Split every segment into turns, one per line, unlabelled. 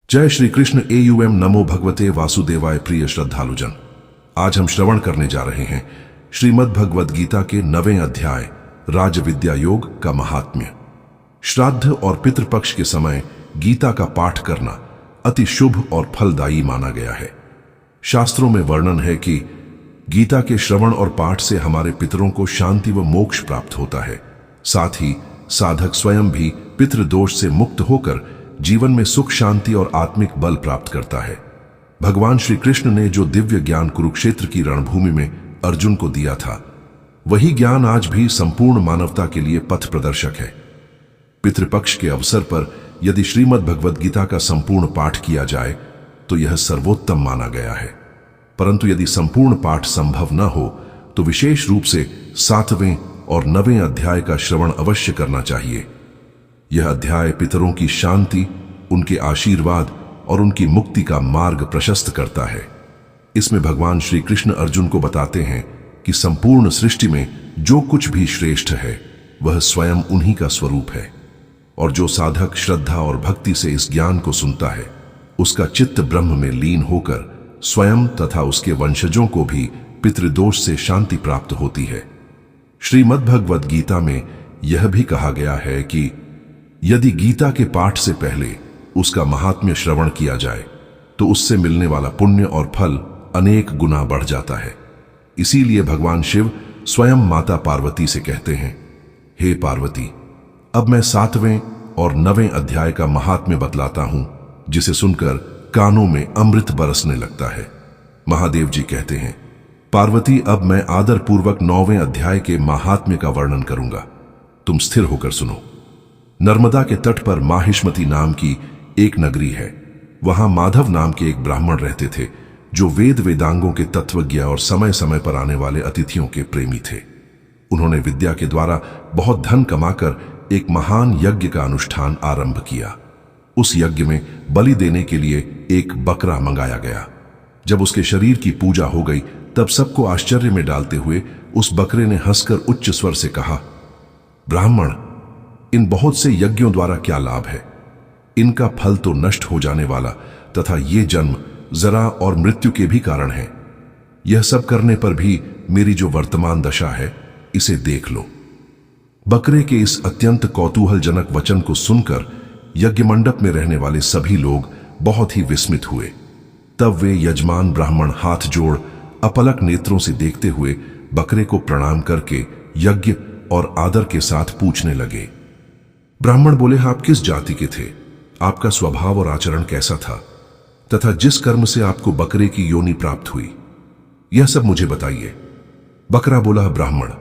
जय श्री कृष्ण। AUM नमो भगवते वासुदेवाय। प्रिय श्रद्धालुजन, आज हम श्रवण करने जा रहे हैं श्रीमद् भगवद गीता के 9वें अध्याय राज विद्या योग का महात्म्य। श्राद्ध और पितृपक्ष के समय गीता का पाठ करना अति शुभ और फलदायी माना गया है। शास्त्रों में वर्णन है कि गीता के श्रवण और पाठ से हमारे पितरों को शांति व मोक्ष प्राप्त होता है। साथ ही साधक स्वयं भी पितृदोष से मुक्त होकर जीवन में सुख, शांति और आत्मिक बल प्राप्त करता है। भगवान श्री कृष्ण ने जो दिव्य ज्ञान कुरुक्षेत्र की रणभूमि में अर्जुन को दिया था, वही ज्ञान आज भी संपूर्ण मानवता के लिए पथ प्रदर्शक है। पितृपक्ष के अवसर पर यदि श्रीमद् भगवद गीता का संपूर्ण पाठ किया जाए तो यह सर्वोत्तम माना गया है। परंतु यदि संपूर्ण पाठ संभव न हो तो विशेष रूप से 7वें और 9वें अध्याय का श्रवण अवश्य करना चाहिए। यह अध्याय पितरों की शांति, उनके आशीर्वाद और उनकी मुक्ति का मार्ग प्रशस्त करता है। इसमें भगवान श्री कृष्ण अर्जुन को बताते हैं कि संपूर्ण सृष्टि में जो कुछ भी श्रेष्ठ है वह स्वयं उन्हीं का स्वरूप है, और जो साधक श्रद्धा और भक्ति से इस ज्ञान को सुनता है उसका चित्त ब्रह्म में लीन होकर स्वयं तथा उसके वंशजों को भी पितृदोष से शांति प्राप्त होती है। श्रीमद् भगवद गीता में यह भी कहा गया है कि यदि गीता के पाठ से पहले उसका महात्म्य श्रवण किया जाए तो उससे मिलने वाला पुण्य और फल अनेक गुना बढ़ जाता है। इसीलिए भगवान शिव स्वयं माता पार्वती से कहते हैं, हे पार्वती, अब मैं 7वें और 9वें अध्याय का महात्म्य बतलाता हूं, जिसे सुनकर कानों में अमृत बरसने लगता है। महादेव जी कहते हैं, पार्वती, अब मैं आदर पूर्वक 9वें अध्याय के महात्म्य का वर्णन करूंगा, तुम स्थिर होकर सुनो। नर्मदा के तट पर माहिष्मती नाम की एक नगरी है। वहां माधव नाम के एक ब्राह्मण रहते थे, जो वेद वेदांगों के तत्वज्ञ और समय समय पर आने वाले अतिथियों के प्रेमी थे। उन्होंने विद्या के द्वारा बहुत धन कमाकर एक महान यज्ञ का अनुष्ठान आरंभ किया। उस यज्ञ में बलि देने के लिए एक बकरा मंगाया गया। जब उसके शरीर की पूजा हो गई तब सबको आश्चर्य में डालते हुए उस बकरे ने हंसकर उच्च स्वर से कहा, ब्राह्मण, इन बहुत से यज्ञों द्वारा क्या लाभ है? इनका फल तो नष्ट हो जाने वाला तथा ये जन्म जरा और मृत्यु के भी कारण है। यह सब करने पर भी मेरी जो वर्तमान दशा है, इसे देख लो। बकरे के इस अत्यंत कौतूहलजनक वचन को सुनकर यज्ञ मंडप में रहने वाले सभी लोग बहुत ही विस्मित हुए। तब वे यजमान ब्राह्मण हाथ जोड़ अपलक नेत्रों से देखते हुए बकरे को प्रणाम करके यज्ञ और आदर के साथ पूछने लगे। ब्राह्मण बोले, आप किस जाति के थे? आपका स्वभाव और आचरण कैसा था? तथा जिस कर्म से आपको बकरे की योनि प्राप्त हुई, यह सब मुझे बताइए। बकरा बोला, ब्राह्मण,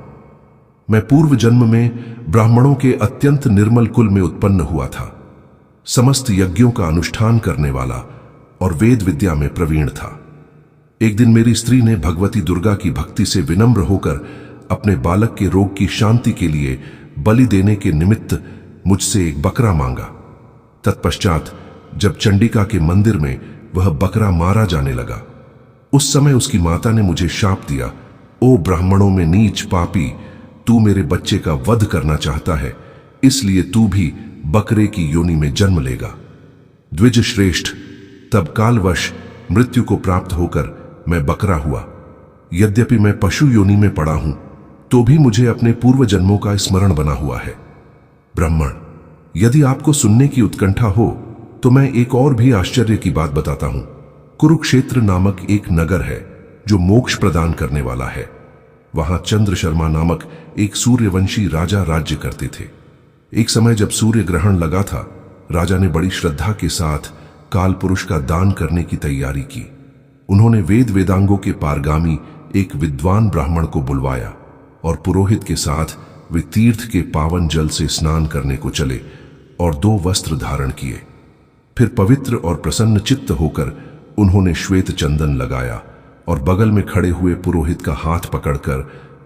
मैं पूर्व जन्म में ब्राह्मणों के अत्यंत निर्मल कुल में उत्पन्न हुआ था। समस्त यज्ञों का अनुष्ठान करने वाला और वेद विद्या में प्रवीण था। एक दिन मेरी स्त्री ने भगवती दुर्गा की भक्ति से विनम्र होकर अपने बालक के रोग की शांति के लिए बलि देने के निमित्त मुझसे एक बकरा मांगा। तत्पश्चात जब चंडिका के मंदिर में वह बकरा मारा जाने लगा, उस समय उसकी माता ने मुझे शाप दिया, ओ ब्राह्मणों में नीच पापी, तू मेरे बच्चे का वध करना चाहता है, इसलिए तू भी बकरे की योनि में जन्म लेगा। द्विज श्रेष्ठ, तब कालवश मृत्यु को प्राप्त होकर मैं बकरा हुआ। यद्यपि मैं पशु योनि में पड़ा हूं तो भी मुझे अपने पूर्व जन्मों का स्मरण बना हुआ है। ब्राह्मण, यदि आपको सुनने की उत्कंठा हो तो मैं एक और भी आश्चर्य की बात बताता हूं। कुरुक्षेत्र नामक एक नगर है जो मोक्ष प्रदान करने वाला है। वहां चंद्र शर्मा नामक एक सूर्यवंशी राजा राज्य करते थे। एक समय जब सूर्य ग्रहण लगा था, राजा ने बड़ी श्रद्धा के साथ काल पुरुष का दान करने की तैयारी की। उन्होंने वेद वेदांगों के पारगामी एक विद्वान ब्राह्मण को बुलवाया और पुरोहित के साथ वे तीर्थ के पावन जल से स्नान करने को चले और 2 वस्त्र धारण किए। फिर पवित्र और प्रसन्न चित्त होकर उन्होंने श्वेत चंदन लगाया और बगल में खड़े हुए पुरोहित का हाथ पकड़कर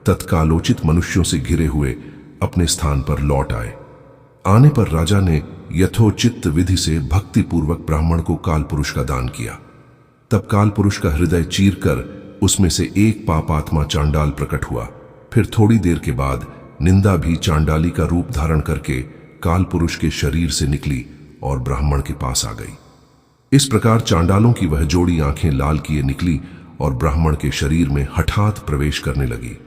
तत्कालोचित मनुष्यों से घिरे हुए अपने स्थान पर लौट आए। आने पर राजा ने यथोचित विधि से भक्ति पूर्वक ब्राह्मण को काल पुरुष का दान किया। तब काल पुरुष का हृदय चीरकर उसमें से एक पापात्मा चांडाल प्रकट हुआ। फिर थोड़ी देर के बाद निंदा भी चांडाली का रूप धारण करके काल पुरुष के शरीर से निकली और ब्राह्मण के पास आ गई। इस प्रकार चांडालों की वह जोड़ी आंखें लाल किए निकली और ब्राह्मण के शरीर में हठात प्रवेश करने लगी।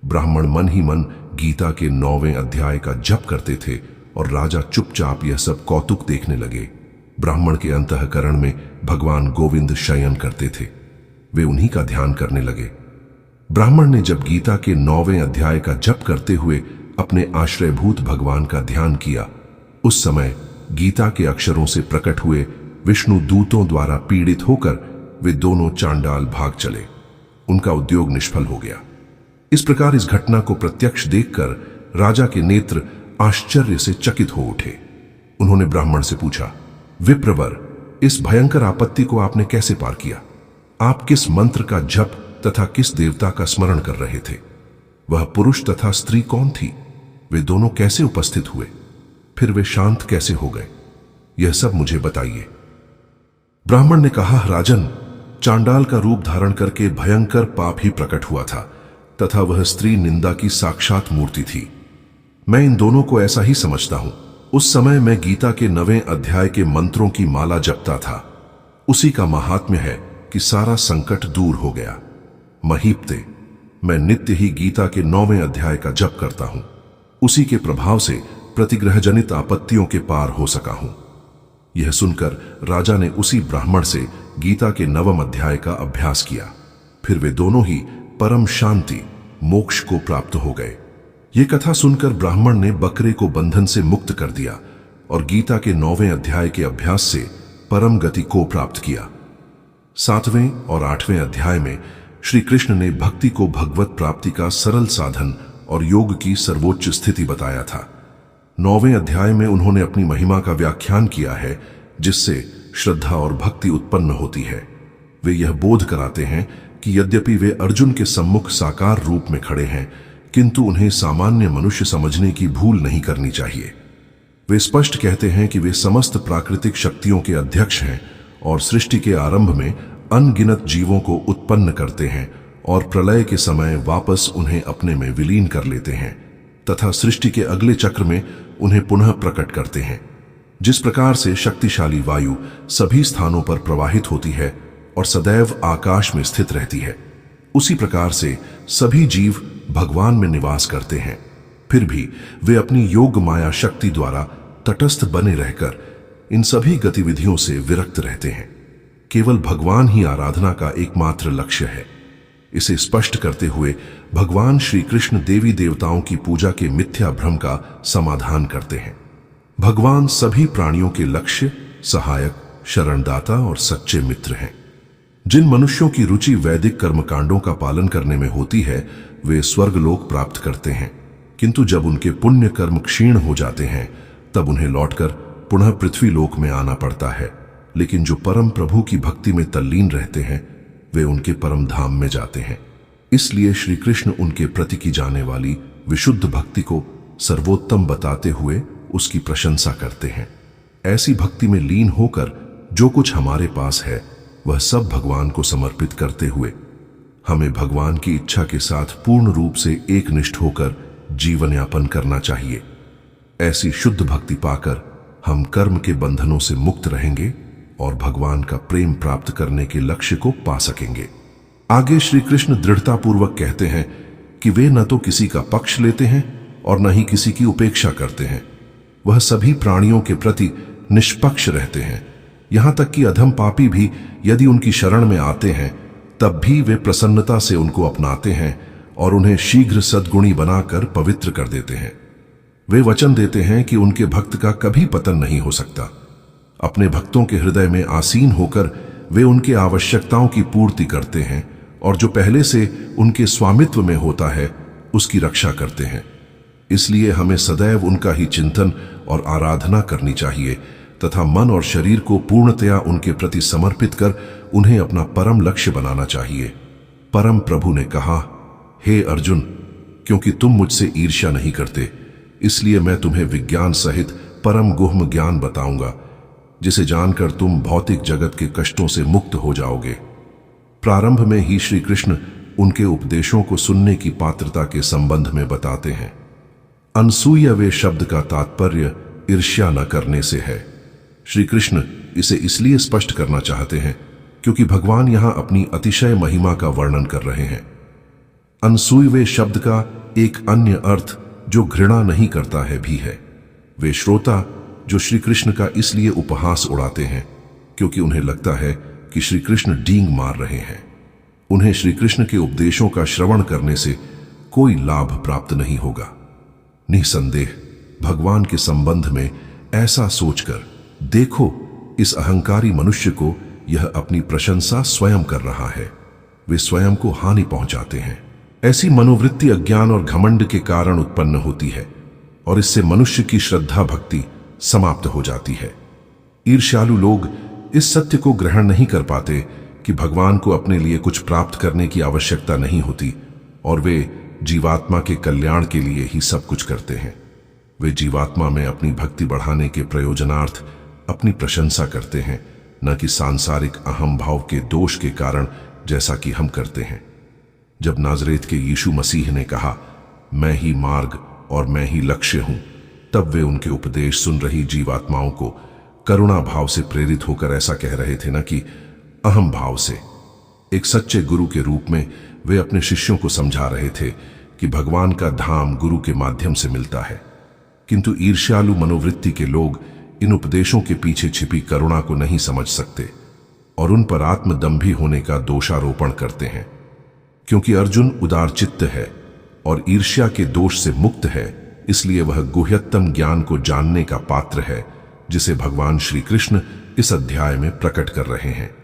ब्राह्मण मन ही मन गीता के 9वें अध्याय का जप करते थे और राजा चुपचाप यह सब कौतुक देखने लगे। ब्राह्मण के अंतःकरण में भगवान गोविंद शयन करते थे, वे उन्हीं का ध्यान करने लगे। ब्राह्मण ने जब गीता के 9वें अध्याय का जप करते हुए अपने आश्रयभूत भगवान का ध्यान किया, उस समय गीता के अक्षरों से प्रकट हुए विष्णु दूतों द्वारा पीड़ित होकर वे दोनों चांडाल भाग चले। उनका उद्योग निष्फल हो गया। इस प्रकार इस घटना को प्रत्यक्ष देखकर राजा के नेत्र आश्चर्य से चकित हो उठे। उन्होंने ब्राह्मण से पूछा, विप्रवर, इस भयंकर आपत्ति को आपने कैसे पार किया? आप किस मंत्र का जप तथा किस देवता का स्मरण कर रहे थे? वह पुरुष तथा स्त्री कौन थी? वे दोनों कैसे उपस्थित हुए? फिर वे शांत कैसे हो गए? यह सब मुझे बताइए। ब्राह्मण ने कहा, राजन, चांडाल का रूप धारण करके भयंकर पाप ही प्रकट हुआ था तथा वह स्त्री निंदा की साक्षात मूर्ति थी। मैं इन दोनों को ऐसा ही समझता हूं। उस समय मैं गीता के 9वें अध्याय के मंत्रों की माला जपता था। उसी का महात्म्य है कि सारा संकट दूर हो गया। महीपते, मैं नित्य ही गीता के 9वें अध्याय का जप करता हूं। उसी के प्रभाव से प्रतिग्रह जनित आपत्तियों के पार हो सका हूं। यह सुनकर राजा ने उसी ब्राह्मण से गीता के 9वें अध्याय का अभ्यास किया। फिर वे दोनों ही परम शांति, मोक्ष को प्राप्त हो गए। ये कथा सुनकर ब्राह्मण ने बकरे को बंधन से मुक्त कर दिया और गीता के 9वें अध्याय के अभ्यास से परम गति को प्राप्त किया। 7वें और 8वें अध्याय में श्री कृष्ण ने भक्ति को भगवत प्राप्ति का सरल साधन और योग की सर्वोच्च स्थिति बताया था। 9वें अध्याय में उन्होंने अपनी महिमा का व्याख्यान किया है, जिससे श्रद्धा और भक्ति उत्पन्न होती है। वे यह बोध कराते हैं कि यद्यपि वे अर्जुन के सम्मुख साकार रूप में खड़े हैं, किंतु उन्हें सामान्य मनुष्य समझने की भूल नहीं करनी चाहिए। वे स्पष्ट कहते हैं कि वे समस्त प्राकृतिक शक्तियों के अध्यक्ष हैं और सृष्टि के आरंभ में अनगिनत जीवों को उत्पन्न करते हैं और प्रलय के समय वापस उन्हें अपने में विलीन कर लेते हैं तथा सृष्टि के अगले चक्र में उन्हें पुनः प्रकट करते हैं। जिस प्रकार से शक्तिशाली वायु सभी स्थानों पर प्रवाहित होती है और सदैव आकाश में स्थित रहती है, उसी प्रकार से सभी जीव भगवान में निवास करते हैं। फिर भी वे अपनी योग माया शक्ति द्वारा तटस्थ बने रहकर इन सभी गतिविधियों से विरक्त रहते हैं। केवल भगवान ही आराधना का एकमात्र लक्ष्य है। इसे स्पष्ट करते हुए भगवान श्री कृष्ण देवी देवताओं की पूजा के मिथ्या भ्रम का समाधान करते हैं। भगवान सभी प्राणियों के लक्ष्य, सहायक, शरणदाता और सच्चे मित्र हैं। जिन मनुष्यों की रुचि वैदिक कर्मकांडों का पालन करने में होती है, वे स्वर्गलोक प्राप्त करते हैं, किंतु जब उनके पुण्य कर्म क्षीण हो जाते हैं, तब उन्हें लौटकर पुनः पृथ्वी लोक में आना पड़ता है। लेकिन जो परम प्रभु की भक्ति में तल्लीन रहते हैं, वे उनके परम धाम में जाते हैं। इसलिए श्री कृष्ण उनके प्रति की जाने वाली विशुद्ध भक्ति को सर्वोत्तम बताते हुए उसकी प्रशंसा करते हैं। ऐसी भक्ति में लीन होकर जो कुछ हमारे पास है, वह सब भगवान को समर्पित करते हुए हमें भगवान की इच्छा के साथ पूर्ण रूप से एकनिष्ठ होकर जीवन यापन करना चाहिए। ऐसी शुद्ध भक्ति पाकर हम कर्म के बंधनों से मुक्त रहेंगे और भगवान का प्रेम प्राप्त करने के लक्ष्य को पा सकेंगे। आगे श्री कृष्ण दृढ़तापूर्वक कहते हैं कि वे न तो किसी का पक्ष लेते हैं और न ही किसी की उपेक्षा करते हैं। वह सभी प्राणियों के प्रति निष्पक्ष रहते हैं। यहां तक कि अधम पापी भी यदि उनकी शरण में आते हैं, तब भी वे प्रसन्नता से उनको अपनाते हैं और उन्हें शीघ्र सद्गुणी बनाकर पवित्र कर देते हैं। वे वचन देते हैं कि उनके भक्त का कभी पतन नहीं हो सकता। अपने भक्तों के हृदय में आसीन होकर वे उनके आवश्यकताओं की पूर्ति करते हैं और जो पहले से उनके स्वामित्व में होता है, उसकी रक्षा करते हैं। इसलिए हमें सदैव उनका ही चिंतन और आराधना करनी चाहिए तथा मन और शरीर को पूर्णतया उनके प्रति समर्पित कर उन्हें अपना परम लक्ष्य बनाना चाहिए। परम प्रभु ने कहा, हे अर्जुन, क्योंकि तुम मुझसे ईर्ष्या नहीं करते, इसलिए मैं तुम्हें विज्ञान सहित परम गुह्म ज्ञान बताऊंगा, जिसे जानकर तुम भौतिक जगत के कष्टों से मुक्त हो जाओगे। प्रारंभ में ही श्री कृष्ण उनके उपदेशों को सुनने की पात्रता के संबंध में बताते हैं। अनसूया वे शब्द का तात्पर्य ईर्ष्या न करने से है। श्री कृष्ण इसे इसलिए स्पष्ट करना चाहते हैं क्योंकि भगवान यहां अपनी अतिशय महिमा का वर्णन कर रहे हैं। अनसुइवे शब्द का एक अन्य अर्थ जो घृणा नहीं करता है भी है। वे श्रोता जो श्री कृष्ण का इसलिए उपहास उड़ाते हैं क्योंकि उन्हें लगता है कि श्री कृष्ण डींग मार रहे हैं। उन्हें श्री कृष्ण के उपदेशों का श्रवण करने से कोई लाभ प्राप्त नहीं होगा। निसंदेह भगवान के संबंध में ऐसा सोचकर देखो, इस अहंकारी मनुष्य को यह अपनी प्रशंसा स्वयं कर रहा है। वे स्वयं को हानि पहुंचाते हैं। ऐसी मनोवृत्ति अज्ञान और घमंड के कारण उत्पन्न होती है और इससे मनुष्य की श्रद्धा भक्ति समाप्त हो जाती है। ईर्ष्यालु लोग इस सत्य को ग्रहण नहीं कर पाते कि भगवान को अपने लिए कुछ प्राप्त करने की आवश्यकता नहीं होती और वे जीवात्मा के कल्याण के लिए ही सब कुछ करते हैं। वे जीवात्मा में अपनी भक्ति बढ़ाने के प्रयोजनार्थ अपनी प्रशंसा करते हैं, न कि सांसारिक अहम भाव के दोष के कारण, जैसा कि हम करते हैं। जब नाजरेत के यीशु मसीह ने कहा, मैं ही मार्ग और मैं ही लक्ष्य हूं, तब वे उनके उपदेश सुन रही जीवात्माओं को करुणा भाव से प्रेरित होकर ऐसा कह रहे थे, न कि अहम भाव से। एक सच्चे गुरु के रूप में वे अपने शिष्यों को समझा रहे थे कि भगवान का धाम गुरु के माध्यम से मिलता है। किंतु ईर्ष्यालु मनोवृत्ति के लोग इन उपदेशों के पीछे छिपी करुणा को नहीं समझ सकते और उन पर आत्मदंभी होने का दोषारोपण करते हैं। क्योंकि अर्जुन उदार चित्त है और ईर्ष्या के दोष से मुक्त है, इसलिए वह गुह्यतम ज्ञान को जानने का पात्र है, जिसे भगवान श्री कृष्ण इस अध्याय में प्रकट कर रहे हैं।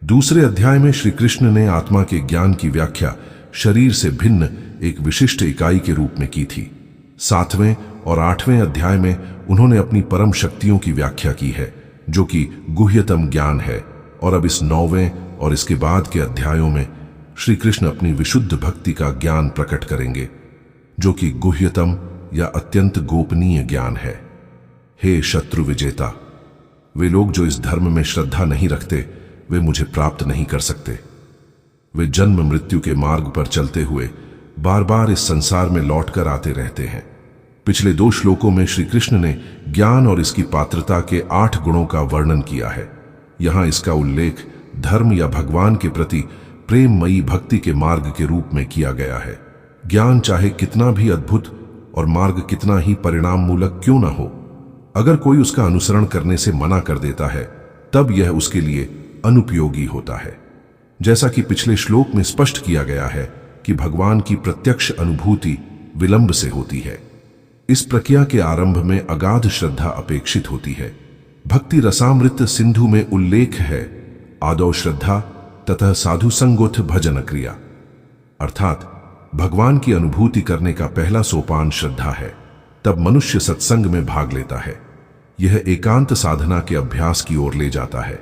दूसरे अध्याय में श्री कृष्ण ने आत्मा के ज्ञान की व्याख्या शरीर से भिन्न एक विशिष्ट इकाई के रूप में की थी। 7वें और 8वें अध्याय में उन्होंने अपनी परम शक्तियों की व्याख्या की है, जो कि गुह्यतम ज्ञान है। और अब इस 9वें और इसके बाद के अध्यायों में श्री कृष्ण अपनी विशुद्ध भक्ति का ज्ञान प्रकट करेंगे, जो कि गुह्यतम या अत्यंत गोपनीय ज्ञान है। हे शत्रु विजेता, वे लोग जो इस धर्म में श्रद्धा नहीं रखते, वे मुझे प्राप्त नहीं कर सकते। वे जन्म मृत्यु के मार्ग पर चलते हुए बार बार इस संसार में लौटकर आते रहते हैं। पिछले 2 श्लोकों में श्री कृष्ण ने ज्ञान और इसकी पात्रता के 8 गुणों का वर्णन किया है। यहां इसका उल्लेख धर्म या भगवान के प्रति प्रेममयी भक्ति के मार्ग के रूप में किया गया है। ज्ञान चाहे कितना भी अद्भुत और मार्ग कितना ही परिणाम मूलक क्यों न हो, अगर कोई उसका अनुसरण करने से मना कर देता है, तब यह उसके लिए अनुपयोगी होता है। जैसा कि पिछले श्लोक में स्पष्ट किया गया है कि भगवान की प्रत्यक्ष अनुभूति विलंब से होती है। इस प्रक्रिया के आरंभ में अगाध श्रद्धा अपेक्षित होती है। भक्ति रसामृत सिंधु में उल्लेख है, आदौ श्रद्धा तथा साधु संगोथ भजन क्रिया, अर्थात भगवान की अनुभूति करने का पहला सोपान श्रद्धा है। तब मनुष्य सत्संग में भाग लेता है। यह एकांत साधना के अभ्यास की ओर ले जाता है।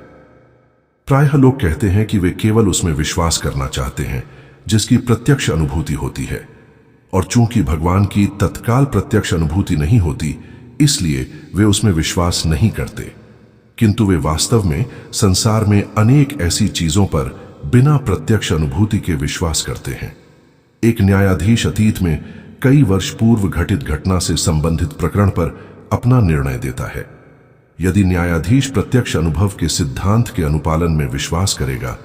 प्रायः लोग कहते हैं कि वे केवल उसमें विश्वास करना चाहते हैं जिसकी प्रत्यक्ष अनुभूति होती है, और चूंकि भगवान की तत्काल प्रत्यक्ष अनुभूति नहीं होती, इसलिए वे उसमें विश्वास नहीं करते। किंतु वे वास्तव में संसार में अनेक ऐसी चीजों पर बिना प्रत्यक्ष अनुभूति के विश्वास करते हैं। एक न्यायाधीश अतीत में कई वर्ष पूर्व घटित घटना से संबंधित प्रकरण पर अपना निर्णय देता है। यदि न्यायाधीश प्रत्यक्ष अनुभव के सिद्धांत के अनुपालन में विश्वास करेगा,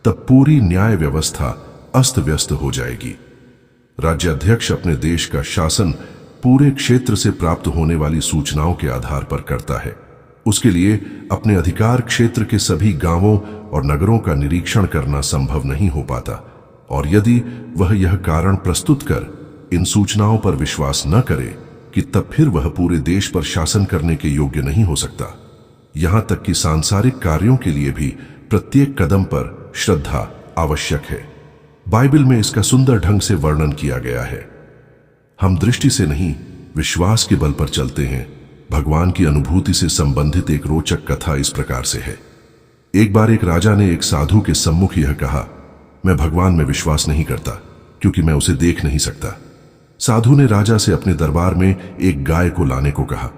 तब पूरी न्याय व्यवस्था अस्त व्यस्त हो जाएगी। राज्याध्यक्ष अपने देश का शासन पूरे क्षेत्र से प्राप्त होने वाली सूचनाओं के आधार पर करता है। उसके लिए अपने अधिकार क्षेत्र के सभी गांवों और नगरों का निरीक्षण करना संभव नहीं हो पाता, और यदि वह यह कारण प्रस्तुत कर इन सूचनाओं पर विश्वास न करे कि तब फिर वह पूरे देश पर शासन करने के योग्य नहीं हो सकता। यहां तक कि सांसारिक कार्यों के लिए भी प्रत्येक कदम पर श्रद्धा आवश्यक है। बाइबल में इसका सुंदर ढंग से वर्णन किया गया है। हम दृष्टि से नहीं, विश्वास के बल पर चलते हैं। भगवान की अनुभूति से संबंधित एक रोचक कथा इस प्रकार से है। एक बार एक राजा ने एक साधु के सम्मुख यह कहा, मैं भगवान में विश्वास नहीं करता क्योंकि मैं उसे देख नहीं सकता। साधु ने राजा से अपने दरबार में एक गाय को लाने को कहा।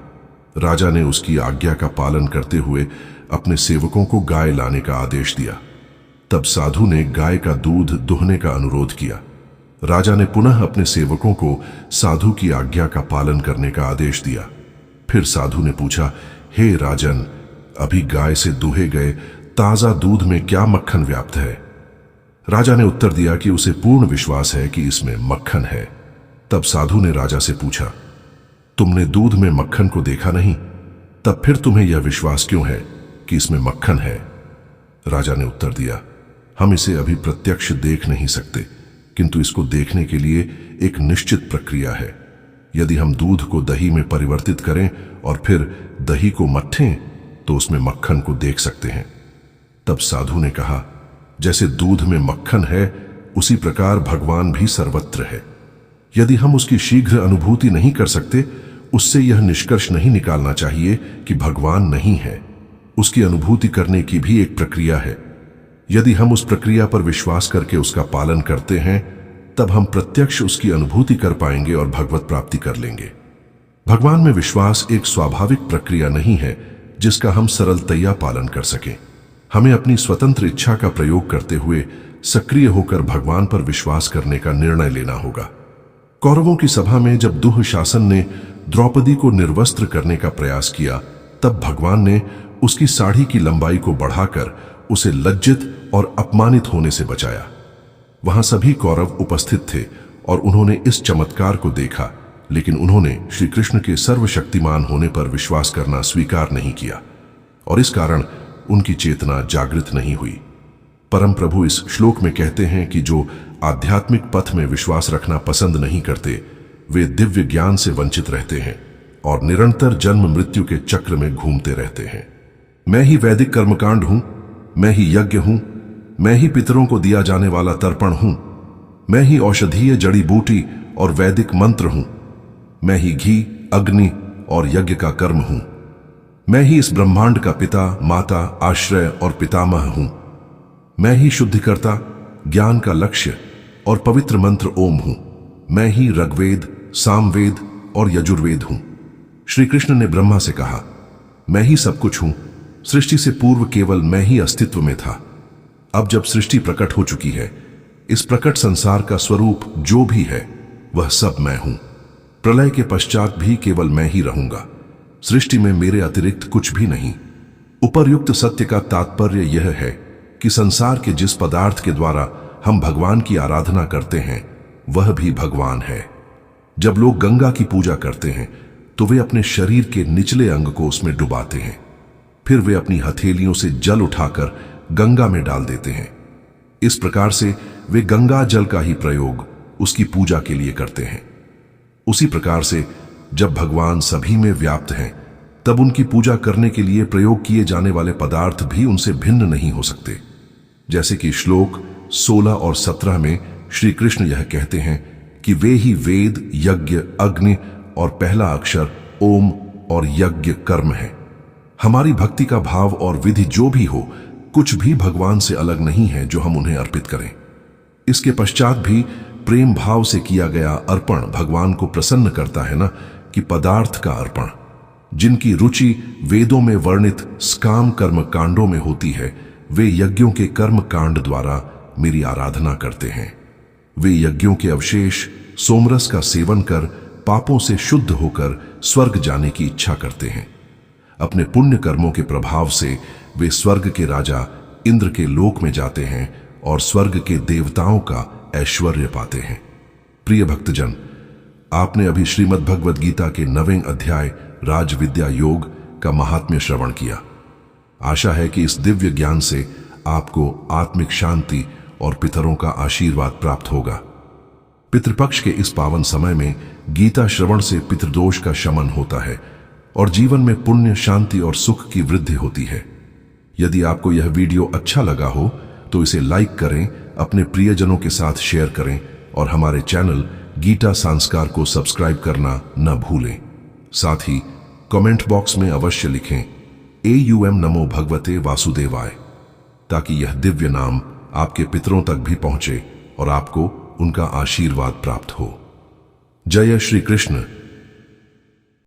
राजा ने उसकी आज्ञा का पालन करते हुए अपने सेवकों को गाय लाने का आदेश दिया। तब साधु ने गाय का दूध दुहने का अनुरोध किया। राजा ने पुनः अपने सेवकों को साधु की आज्ञा का पालन करने का आदेश दिया। फिर साधु ने पूछा, हे राजन, अभी गाय से दूहे गए ताजा दूध में क्या मक्खन व्याप्त है? राजा ने उत्तर दिया कि उसे पूर्ण विश्वास है कि इसमें मक्खन है। तब साधु ने राजा से पूछा, तुमने दूध में मक्खन को देखा नहीं, तब फिर तुम्हें यह विश्वास क्यों है कि इसमें मक्खन है? राजा ने उत्तर दिया, हम इसे अभी प्रत्यक्ष देख नहीं सकते, किंतु इसको देखने के लिए एक निश्चित प्रक्रिया है। यदि हम दूध को दही में परिवर्तित करें और फिर दही को मट्ठें तो उसमें मक्खन को देख सकते हैं। तब साधु ने कहा, जैसे दूध में मक्खन है उसी प्रकार भगवान भी सर्वत्र है। यदि हम उसकी शीघ्र अनुभूति नहीं कर सकते, उससे यह निष्कर्ष नहीं निकालना चाहिए कि भगवान नहीं है। उसकी अनुभूति करने की भी एक प्रक्रिया है। यदि हम उस प्रक्रिया पर विश्वास करके उसका पालन करते हैं, तब हम प्रत्यक्ष उसकी अनुभूति कर पाएंगे और भगवत प्राप्ति कर लेंगे। भगवान में विश्वास एक स्वाभाविक प्रक्रिया नहीं है जिसका हम सरलतया पालन कर सकें। हमें अपनी स्वतंत्र इच्छा का प्रयोग करते हुए सक्रिय होकर भगवान पर विश्वास करने का निर्णय लेना होगा। कौरवों की सभा में जब दुःशासन ने द्रौपदी को निर्वस्त्र करने का प्रयास किया, तब भगवान ने उसकी साड़ी की लंबाई को बढ़ाकर उसे लज्जित और अपमानित होने से बचाया। वहां सभी कौरव उपस्थित थे और उन्होंने इस चमत्कार को देखा, लेकिन उन्होंने श्री कृष्ण के सर्वशक्तिमान होने पर विश्वास करना स्वीकार नहीं किया और इस कारण उनकी चेतना जागृत नहीं हुई। परम प्रभु इस श्लोक में कहते हैं कि जो आध्यात्मिक पथ में विश्वास रखना पसंद नहीं करते, वे दिव्य ज्ञान से वंचित रहते हैं और निरंतर जन्म मृत्यु के चक्र में घूमते रहते हैं। मैं ही वैदिक कर्मकांड हूं, मैं ही यज्ञ हूं, मैं ही पितरों को दिया जाने वाला तर्पण हूं, मैं ही औषधीय जड़ी बूटी और वैदिक मंत्र हूं, मैं ही घी, अग्नि और यज्ञ का कर्म हूं, मैं ही इस ब्रह्मांड का पिता, माता, आश्रय और पितामह हूं, मैं ही शुद्धिकर्ता, ज्ञान का लक्ष्य और पवित्र मंत्र ओम हूं, मैं ही ऋग्वेद, सामवेद और यजुर्वेद हूं। श्री कृष्ण ने ब्रह्मा से कहा, मैं ही सब कुछ हूं, सृष्टि से पूर्व केवल मैं ही अस्तित्व में था। अब जब सृष्टि प्रकट हो चुकी है, इस प्रकट संसार का स्वरूप जो भी है वह सब मैं हूं। प्रलय के पश्चात भी केवल मैं ही रहूंगा। सृष्टि में मेरे अतिरिक्त कुछ भी नहीं। उपर्युक्त सत्य का तात्पर्य यह है कि संसार के जिस पदार्थ के द्वारा हम भगवान की आराधना करते हैं वह भी भगवान है। जब लोग गंगा की पूजा करते हैं तो वे अपने शरीर के निचले अंग को उसमें डुबाते हैं, फिर वे अपनी हथेलियों से जल उठाकर गंगा में डाल देते हैं। इस प्रकार से वे गंगा जल का ही प्रयोग उसकी पूजा के लिए करते हैं। उसी प्रकार से जब भगवान सभी में व्याप्त हैं, तब उनकी पूजा करने के लिए प्रयोग किए जाने वाले पदार्थ भी उनसे भिन्न नहीं हो सकते। जैसे कि श्लोक 16 और 17 में श्री कृष्ण यह कहते हैं कि वे ही वेद, यज्ञ, अग्नि और पहला अक्षर ओम और यज्ञ कर्म है। हमारी भक्ति का भाव और विधि जो भी हो, कुछ भी भगवान से अलग नहीं है जो हम उन्हें अर्पित करें। इसके पश्चात भी प्रेम भाव से किया गया अर्पण भगवान को प्रसन्न करता है ना, कि पदार्थ का अर्पण। जिनकी रुचि वेदों में वर्णित स्काम कर्म कांडों में होती है, वे यज्ञों के कर्म कांड द्वारा मेरी आराधना करते हैं। वे यज्ञों के अवशेष सोमरस का सेवन कर पापों से शुद्ध होकर स्वर्ग जाने की इच्छा करते हैं। अपने पुण्य कर्मों के प्रभाव से वे स्वर्ग के राजा इंद्र के लोक में जाते हैं और स्वर्ग के देवताओं का ऐश्वर्य पाते हैं। प्रिय भक्तजन, आपने अभी श्रीमद् भगवद गीता के 9वें अध्याय राज विद्या योग का महात्म्य श्रवण किया। आशा है कि इस दिव्य ज्ञान से आपको आत्मिक शांति और पितरों का आशीर्वाद प्राप्त होगा। पितृपक्ष के इस पावन समय में गीता श्रवण से पितृदोष का शमन होता है और जीवन में पुण्य, शांति और सुख की वृद्धि होती है। यदि आपको यह वीडियो अच्छा लगा हो तो इसे लाइक करें, अपने प्रियजनों के साथ शेयर करें और हमारे चैनल गीता संस्कार को सब्सक्राइब करना न भूलें। साथ ही कमेंट बॉक्स में अवश्य लिखें AUM नमो भगवते वासुदेवाय, ताकि यह दिव्य नाम आपके पितरों तक भी पहुंचे और आपको उनका आशीर्वाद प्राप्त हो। जय श्री कृष्ण।